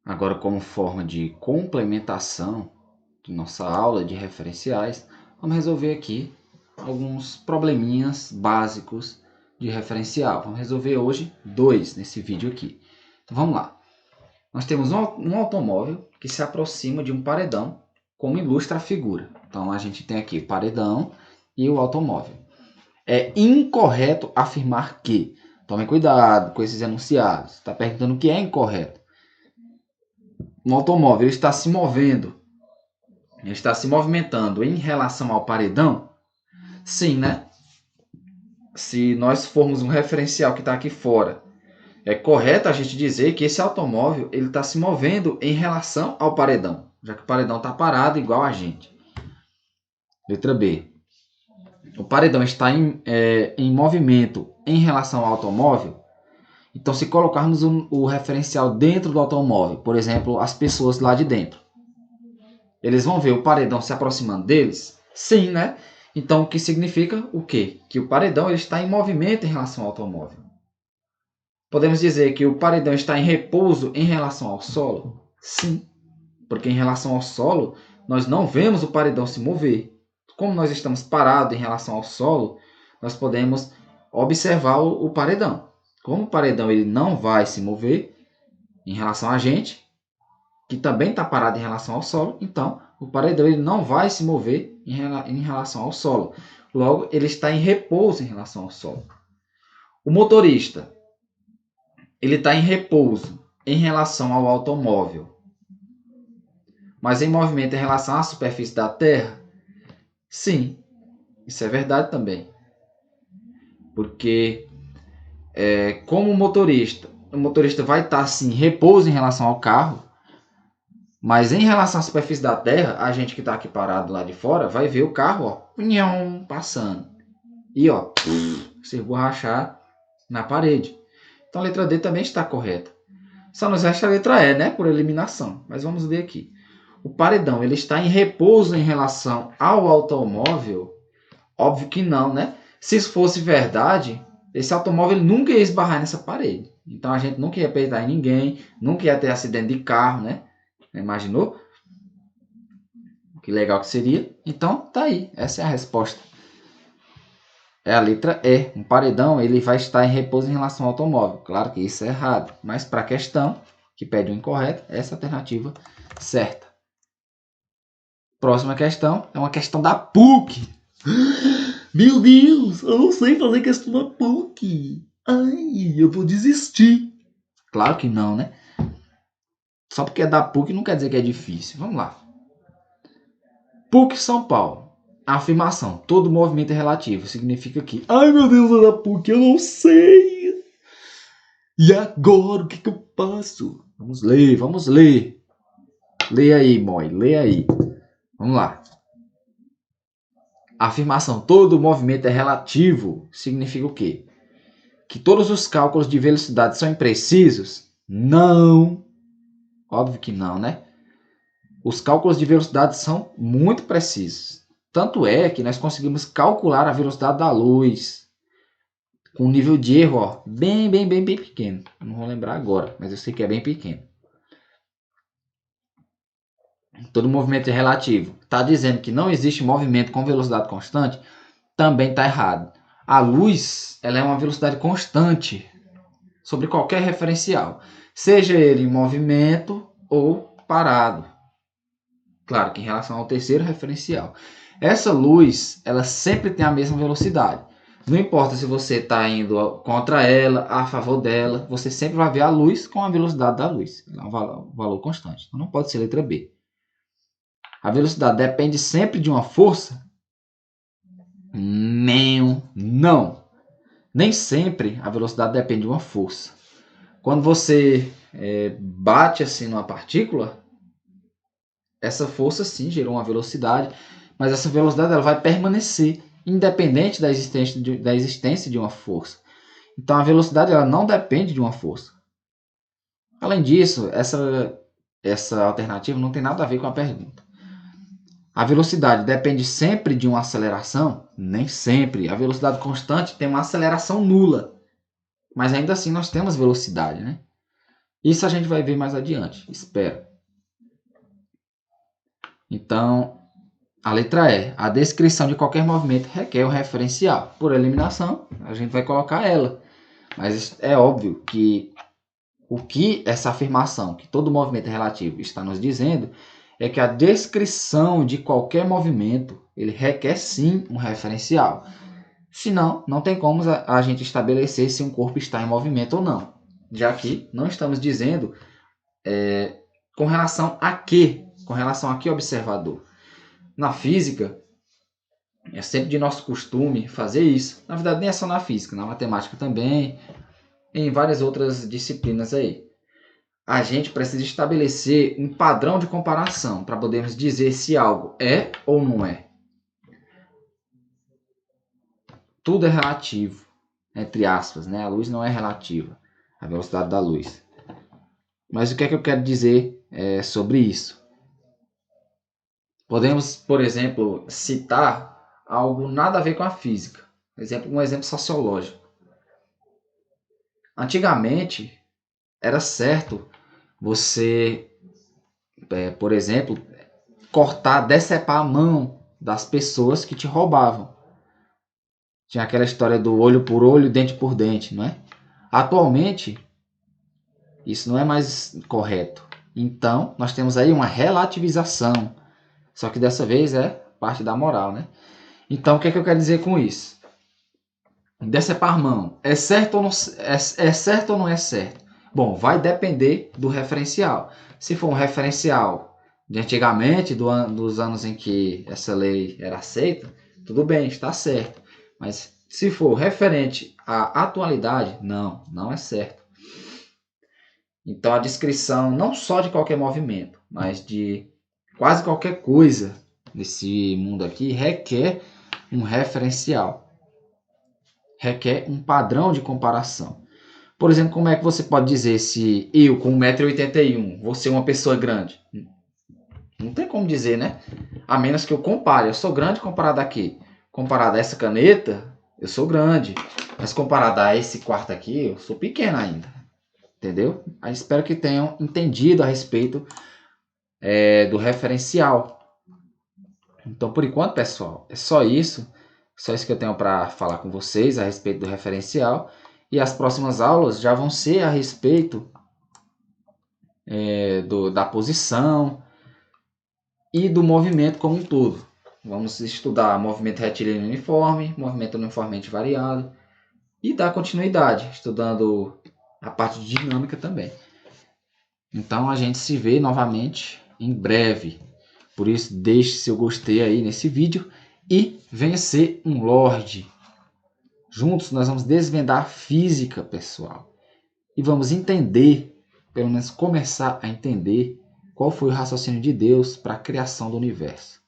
Agora, como forma de complementação de nossa aula de referenciais, vamos resolver aqui alguns probleminhas básicos de referencial. Vamos resolver hoje 2 nesse vídeo aqui. Então vamos lá. Nós temos um automóvel que se aproxima de um paredão, como ilustra a figura. Então a gente tem aqui o paredão e o automóvel. É incorreto afirmar que. Tome cuidado com esses enunciados. Está perguntando o que é incorreto. Um automóvel está se movendo, ele está se movimentando em relação ao paredão? Sim, né? Se nós formos um referencial que está aqui fora, é correto a gente dizer que esse automóvel ele está se movendo em relação ao paredão, já que o paredão está parado igual a gente. Letra B. O paredão está em movimento em relação ao automóvel. Então, se colocarmos o referencial dentro do automóvel, por exemplo, as pessoas lá de dentro, eles vão ver o paredão se aproximando deles? Sim, né? Então, o que significa o quê? Que o paredão ele está em movimento em relação ao automóvel. Podemos dizer que o paredão está em repouso em relação ao solo? Sim, porque em relação ao solo, nós não vemos o paredão se mover. Como nós estamos parados em relação ao solo, nós podemos observar o paredão. Como o paredão ele não vai se mover em relação a gente, que também está parado em relação ao solo, então o paredão ele não vai se mover em relação ao solo. Logo, ele está em repouso em relação ao solo. O motorista ele está em repouso em relação ao automóvel, mas em movimento em relação à superfície da Terra? Sim, isso é verdade também. Porque como o motorista vai estar assim, em repouso em relação ao carro, mas em relação à superfície da Terra, a gente que está aqui parado lá de fora vai ver o carro passando. E se esborrachar na parede. Então a letra D também está correta. Só nos resta a letra E, né? Por eliminação. Mas vamos ler aqui. O paredão ele está em repouso em relação ao automóvel? Óbvio que não, né? Se isso fosse verdade, esse automóvel nunca ia esbarrar nessa parede. Então a gente nunca ia apertar em ninguém, nunca ia ter acidente de carro, né? Imaginou? Que legal que seria. Então tá aí, essa é a resposta. É a letra E. Um paredão ele vai estar em repouso em relação ao automóvel. Claro que isso é errado, mas para a questão que pede o incorreto, essa é a alternativa certa. Próxima questão é uma questão da PUC. Meu Deus, eu não sei fazer questão da PUC. Ai, eu vou desistir. Claro que não, né? Só porque é da PUC não quer dizer que é difícil. Vamos lá. PUC São Paulo. A afirmação, todo movimento é relativo, significa que... Ai, meu Deus, é da PUC, eu não sei. E agora, o que eu faço? Vamos ler, vamos ler. Lê aí, Moi, lê aí. Vamos lá. A afirmação, todo movimento é relativo, significa o quê? Que todos os cálculos de velocidade são imprecisos? Não. Óbvio que não, né? Os cálculos de velocidade são muito precisos. Tanto é que nós conseguimos calcular a velocidade da luz com um nível de erro bem pequeno. Eu não vou lembrar agora, mas eu sei que é bem pequeno. Todo movimento é relativo. Está dizendo que não existe movimento com velocidade constante? Também está errado. A luz ela é uma velocidade constante sobre qualquer referencial, seja ele em movimento ou parado. Claro que em relação ao terceiro referencial. Essa luz, ela sempre tem a mesma velocidade. Não importa se você está indo contra ela, a favor dela, você sempre vai ver a luz com a velocidade da luz. É um valor constante. Então não pode ser letra B. A velocidade depende sempre de uma força? Não. Nem sempre a velocidade depende de uma força. Quando você bate assim numa partícula, essa força sim gerou uma velocidade, mas essa velocidade ela vai permanecer independente da existência de uma força. Então a velocidade ela não depende de uma força. Além disso, essa alternativa não tem nada a ver com a pergunta. A velocidade depende sempre de uma aceleração? Nem sempre. A velocidade constante tem uma aceleração nula. Mas ainda assim nós temos velocidade, né? Isso a gente vai ver mais adiante, espero. Então, a letra E. A descrição de qualquer movimento requer o referencial. Por eliminação, a gente vai colocar ela. Mas é óbvio que o que essa afirmação, que todo movimento é relativo, está nos dizendo, é que a descrição de qualquer movimento, ele requer sim um referencial. Senão, não tem como a gente estabelecer se um corpo está em movimento ou não. Já que não estamos dizendo com relação a quê? Com relação a que observador? Na física, é sempre de nosso costume fazer isso. Na verdade, nem é só na física, na matemática também, em várias outras disciplinas aí. A gente precisa estabelecer um padrão de comparação para podermos dizer se algo é ou não é. Tudo é relativo, entre aspas, né? A luz não é relativa, a velocidade da luz. Mas o que é que eu quero dizer sobre isso? Podemos, por exemplo, citar algo nada a ver com a física. Um exemplo sociológico. Antigamente, era certo você, por exemplo, cortar, decepar a mão das pessoas que te roubavam. Tinha aquela história do olho por olho, dente por dente, não é? Atualmente, isso não é mais correto. Então, nós temos aí uma relativização. Só que dessa vez é parte da moral, né? Então, o que é que eu quero dizer com isso? Decepar mão, é certo ou não certo ou não é certo? Bom, vai depender do referencial. Se for um referencial de antigamente, dos anos em que essa lei era aceita, tudo bem, está certo. Mas se for referente à atualidade, não é certo. Então a descrição não só de qualquer movimento, mas de quase qualquer coisa nesse mundo aqui requer um referencial, requer um padrão de comparação. Por exemplo, como é que você pode dizer se eu, com 1,81 m, vou ser uma pessoa grande? Não tem como dizer, né? A menos que eu compare. Eu sou grande comparado a quê? Comparado a essa caneta, eu sou grande. Mas comparado a esse quarto aqui, eu sou pequeno ainda. Entendeu? Aí espero que tenham entendido a respeito do referencial. Então, por enquanto, pessoal, é só isso. Só isso que eu tenho para falar com vocês a respeito do referencial. E as próximas aulas já vão ser a respeito da posição e do movimento como um todo. Vamos estudar movimento retilíneo uniforme, movimento uniformemente variado e dar continuidade, estudando a parte de dinâmica também. Então a gente se vê novamente em breve. Por isso, deixe seu gostei aí nesse vídeo e venha ser um Lorde. Juntos nós vamos desvendar física, pessoal. E vamos entender, pelo menos começar a entender, qual foi o raciocínio de Deus para a criação do universo.